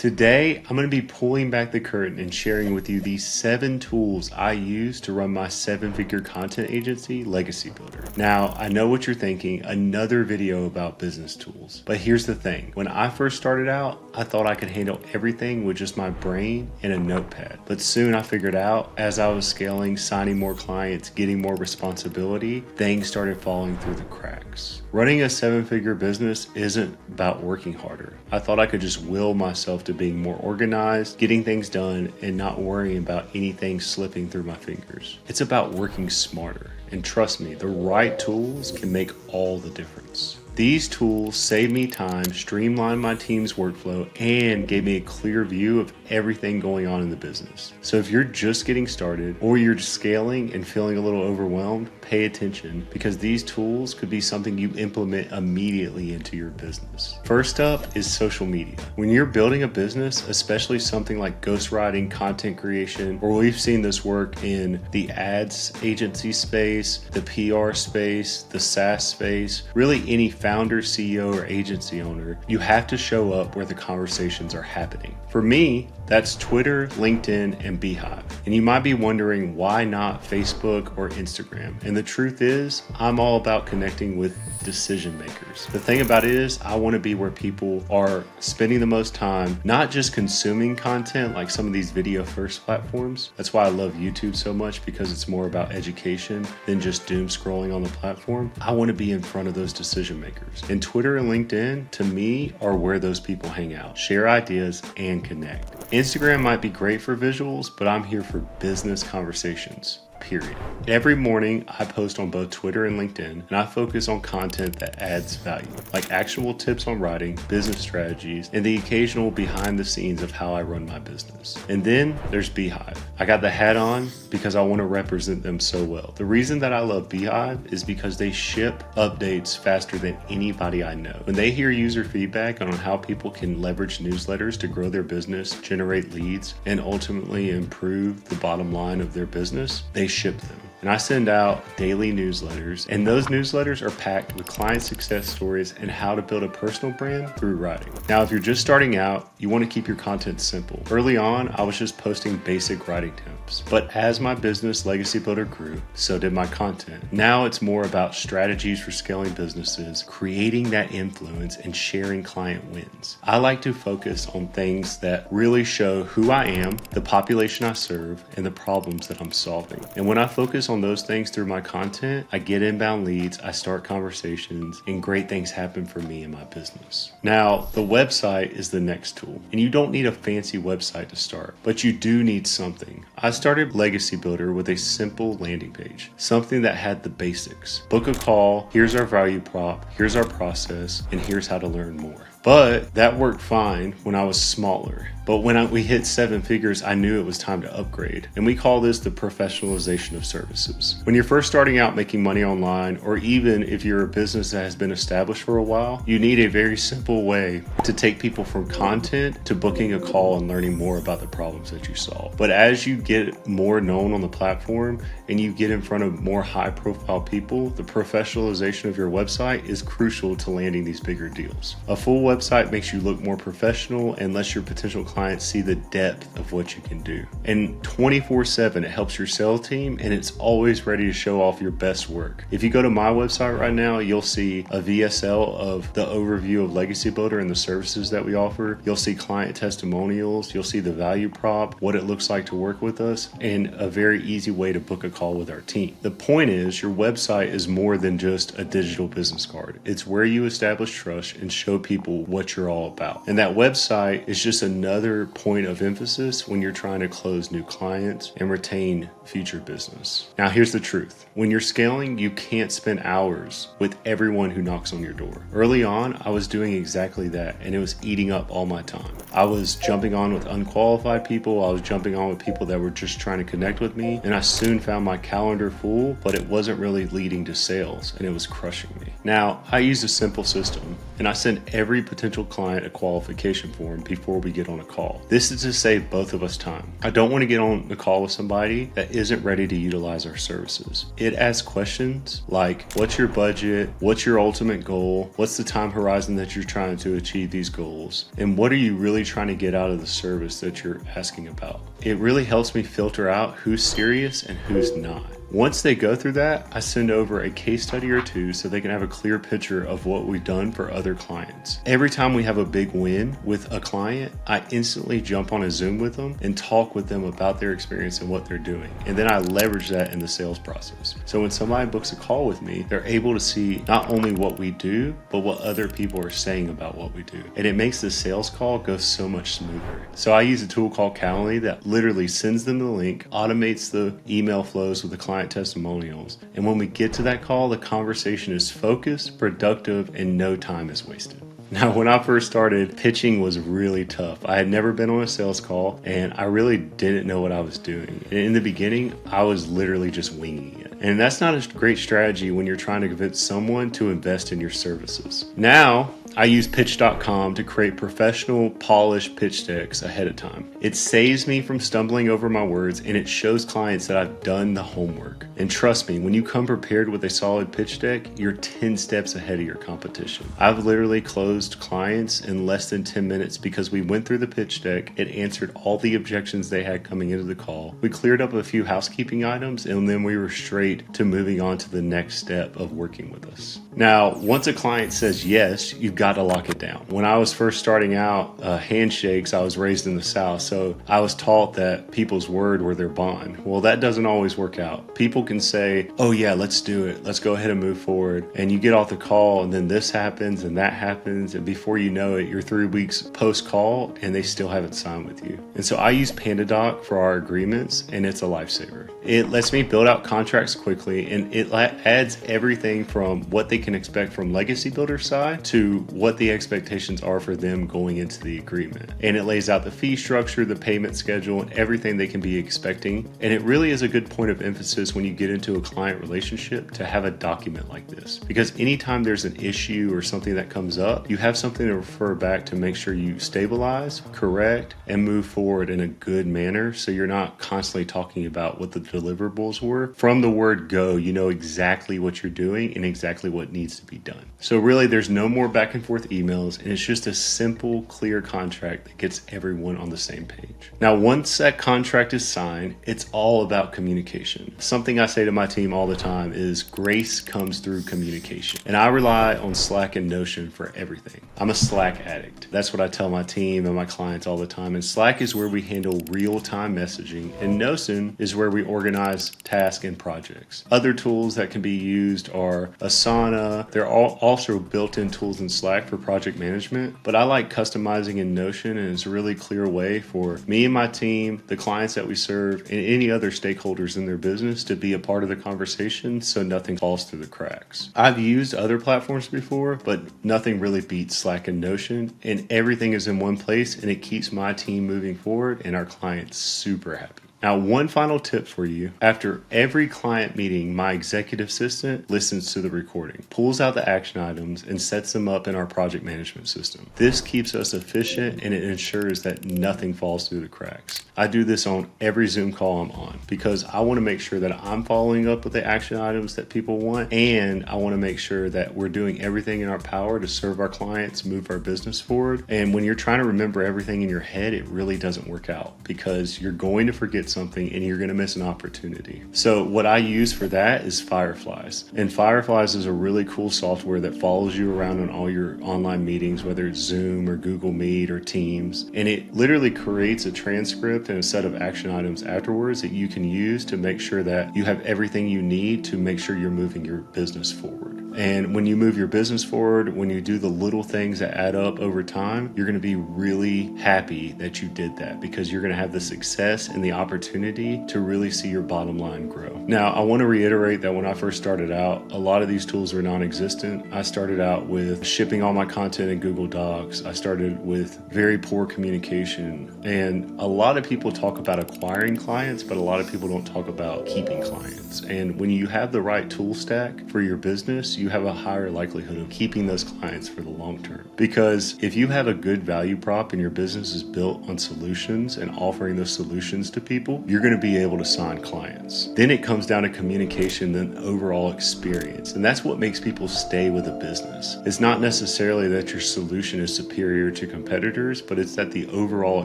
Today, I'm going to be pulling back the curtain and sharing with you the 7 tools I use to run my 7-figure content agency, Legacy Builder. Now, I know what you're thinking, another video about business tools. But here's the thing, when I first started out, I thought I could handle everything with just my brain and a notepad. But soon I figured out, as I was scaling, signing more clients, getting more responsibility, things started falling through the cracks. Running a 7-figure business isn't about working harder. I thought I could just will myself to being more organized, getting things done, and not worrying about anything slipping through my fingers. It's about working smarter. And trust me, the right tools can make all the difference. These tools save me time, streamlined my team's workflow, and gave me a clear view of everything going on in the business. So if you're just getting started or you're scaling and feeling a little overwhelmed, pay attention, because these tools could be something you implement immediately into your business. First up is social media. When you're building a business, especially something like ghostwriting, content creation, or we've seen this work in the ads agency space, the PR space, the SaaS space, really any founder, CEO, or agency owner, you have to show up where the conversations are happening. For me, that's Twitter, LinkedIn, and Beehive. And you might be wondering, why not Facebook or Instagram? And the truth is, I'm all about connecting with decision makers. The thing about it is, I want to be where people are spending the most time, not just consuming content like some of these video first platforms. That's why I love YouTube so much, because it's more about education than just doom scrolling on the platform. I want to be in front of those decision makers. And Twitter and LinkedIn, to me, are where those people hang out, share ideas, and connect. Instagram might be great for visuals, but I'm here for business conversations. Period. Every morning, I post on both Twitter and LinkedIn, and I focus on content that adds value, like actionable tips on writing, business strategies, and the occasional behind the scenes of how I run my business. And then there's Beehive. I got the hat on because I want to represent them so well. The reason that I love Beehive is because they ship updates faster than anybody I know. When they hear user feedback on how people can leverage newsletters to grow their business, generate leads, and ultimately improve the bottom line of their business, they ship them. And I send out daily newsletters, and those newsletters are packed with client success stories and how to build a personal brand through writing. Now, if you're just starting out, you want to keep your content simple. Early on, I was just posting basic writing tips, but as my business Legacy Builder grew, so did my content. Now it's more about strategies for scaling businesses, creating that influence, and sharing client wins. I like to focus on things that really show who I am, the population I serve, and the problems that I'm solving. And when I focus on those things through my content, I get inbound leads, I start conversations, and great things happen for me and my business. Now, the website is the next tool, and you don't need a fancy website to start, but you do need something. I started Legacy Builder with a simple landing page, something that had the basics. Book a call, here's our value prop, here's our process, and here's how to learn more. But that worked fine when I was smaller. But when we hit 7 figures, I knew it was time to upgrade. And we call this the professionalization of services. When you're first starting out making money online, or even if you're a business that has been established for a while, you need a very simple way to take people from content to booking a call and learning more about the problems that you solve. But as you get more known on the platform and you get in front of more high profile people, the professionalization of your website is crucial to landing these bigger deals. A full website makes you look more professional and lets your potential clients see the depth of what you can do. And 24/7, it helps your sales team, and it's always ready to show off your best work. If you go to my website right now, you'll see a VSL of the overview of Legacy Builder and the services that we offer. You'll see client testimonials, you'll see the value prop, what it looks like to work with us, and a very easy way to book a call with our team. The point is, your website is more than just a digital business card. It's where you establish trust and show people what you're all about. And that website is just another point of emphasis when you're trying to close new clients and retain future business. Now, here's the truth. When you're scaling, you can't spend hours with everyone who knocks on your door. Early on, I was doing exactly that, and it was eating up all my time. I was jumping on with unqualified people. I was jumping on with people that were just trying to connect with me, and I soon found my calendar full, but it wasn't really leading to sales, and it was crushing me. Now, I use a simple system. and I send every potential client a qualification form before we get on a call. This is to save both of us time. I don't want to get on the call with somebody that isn't ready to utilize our services. It asks questions like, what's your budget? What's your ultimate goal? What's the time horizon that you're trying to achieve these goals? And what are you really trying to get out of the service that you're asking about? It really helps me filter out who's serious and who's not. Once they go through that, I send over a case study or two so they can have a clear picture of what we've done for other clients. Every time we have a big win with a client, I instantly jump on a Zoom with them and talk with them about their experience and what they're doing. And then I leverage that in the sales process. So when somebody books a call with me, they're able to see not only what we do, but what other people are saying about what we do. And it makes the sales call go so much smoother. So I use a tool called Calendly that literally sends them the link, automates the email flows with the client testimonials. And when we get to that call, the conversation is focused, productive, and no time is wasted. Now, when I first started, pitching was really tough. I had never been on a sales call and I really didn't know what I was doing. And in the beginning, I was literally just winging it. And that's not a great strategy when you're trying to convince someone to invest in your services. Now, I use pitch.com to create professional, polished pitch decks ahead of time. It saves me from stumbling over my words and it shows clients that I've done the homework. And trust me, when you come prepared with a solid pitch deck, you're 10 steps ahead of your competition. I've literally closed clients in less than 10 minutes because we went through the pitch deck, it answered all the objections they had coming into the call. We cleared up a few housekeeping items and then we were straight to moving on to the next step of working with us. Now, once a client says yes, you've got to lock it down. When I was first starting out, handshakes, I was raised in the South, so I was taught that people's word were their bond. Well, that doesn't always work out. People can say, oh yeah, let's do it. Let's go ahead and move forward. And you get off the call and then this happens and that happens. And before you know it, you're 3 weeks post-call and they still haven't signed with you. And so I use PandaDoc for our agreements and it's a lifesaver. It lets me build out contracts quickly and it adds everything from what they can expect from Legacy Builder side to what the expectations are for them going into the agreement. And it lays out the fee structure, the payment schedule, and everything they can be expecting. And it really is a good point of emphasis when you get into a client relationship to have a document like this. Because anytime there's an issue or something that comes up, you have something to refer back to make sure you stabilize, correct, and move forward in a good manner so you're not constantly talking about what the deliverables were. From the word go, you know exactly what you're doing and exactly what needs to be done. So really, there's no more back and forth emails, and it's just a simple, clear contract that gets everyone on the same page. Now, once that contract is signed, it's all about communication. Something I say to my team all the time is grace comes through communication. And I rely on Slack and Notion for everything. I'm a Slack addict. That's what I tell my team and my clients all the time. And Slack is where we handle real-time messaging, and Notion is where we organize tasks and projects. Other tools that can be used are Asana. They're all also built-in tools in Slack for project management, but I like customizing in Notion, and it's a really clear way for me and my team, the clients that we serve, and any other stakeholders in their business to be a part of the conversation so nothing falls through the cracks. I've used other platforms before, but nothing really beats Slack and Notion, and everything is in one place, and it keeps my team moving forward and our clients super happy. Now, one final tip for you. After every client meeting, my executive assistant listens to the recording, pulls out the action items, and sets them up in our project management system. This keeps us efficient and it ensures that nothing falls through the cracks. I do this on every Zoom call I'm on because I want to make sure that I'm following up with the action items that people want, and I want to make sure that we're doing everything in our power to serve our clients, move our business forward. And when you're trying to remember everything in your head, it really doesn't work out because you're going to forget something and you're going to miss an opportunity. So what I use for that is Fireflies. And Fireflies is a really cool software that follows you around on all your online meetings, whether it's Zoom or Google Meet or Teams. And it literally creates a transcript and a set of action items afterwards that you can use to make sure that you have everything you need to make sure you're moving your business forward. And when you move your business forward, when you do the little things that add up over time, you're going to be really happy that you did that because you're going to have the success and the opportunity to really see your bottom line grow. Now, I want to reiterate that when I first started out, a lot of these tools were non-existent. I started out with shipping all my content in Google Docs. I started with very poor communication. And a lot of people talk about acquiring clients, but a lot of people don't talk about keeping clients. And when you have the right tool stack for your business, you you have a higher likelihood of keeping those clients for the long term. Because if you have a good value prop and your business is built on solutions and offering those solutions to people, you're going to be able to sign clients. Then it comes down to communication and overall experience. And that's what makes people stay with a business. It's not necessarily that your solution is superior to competitors, but it's that the overall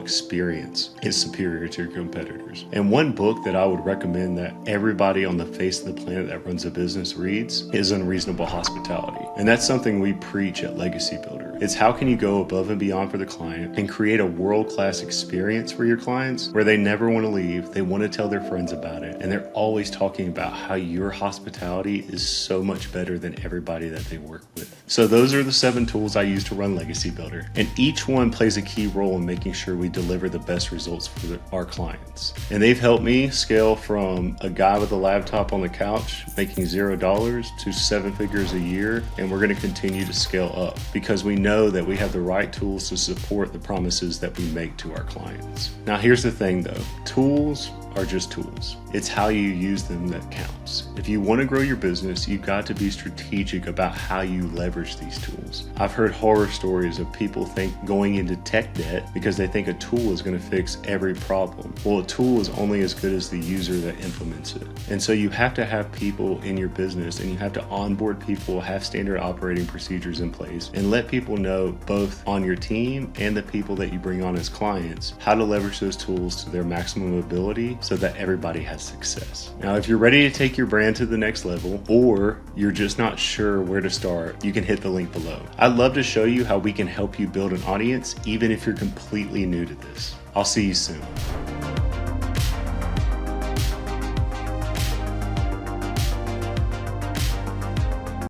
experience is superior to your competitors. And one book that I would recommend that everybody on the face of the planet that runs a business reads is Unreasonable Hospitality. And that's something we preach at Legacy Builder. It's how can you go above and beyond for the client and create a world-class experience for your clients where they never want to leave, they want to tell their friends about it, and they're always talking about how your hospitality is so much better than everybody that they work with. So those are the 7 tools I use to run Legacy Builder, and each one plays a key role in making sure we deliver the best results for our clients. And they've helped me scale from a guy with a laptop on the couch making $0 to 7 figures a year, and we're going to continue to scale up because we know that we have the right tools to support the promises that we make to our clients. Now here's the thing though, tools are just tools. It's how you use them that counts. If you want to grow your business, you've got to be strategic about how you leverage these tools. I've heard horror stories of people going into tech debt because they think a tool is going to fix every problem. Well, a tool is only as good as the user that implements it. And so you have to have people in your business and you have to onboard people, have standard operating procedures in place, and let people know both on your team and the people that you bring on as clients how to leverage those tools to their maximum ability so that everybody has success. Now, if you're ready to take your brand to the next level, or you're just not sure where to start, you can hit the link below. I'd love to show you how we can help you build an audience, even if you're completely new to this. I'll see you soon.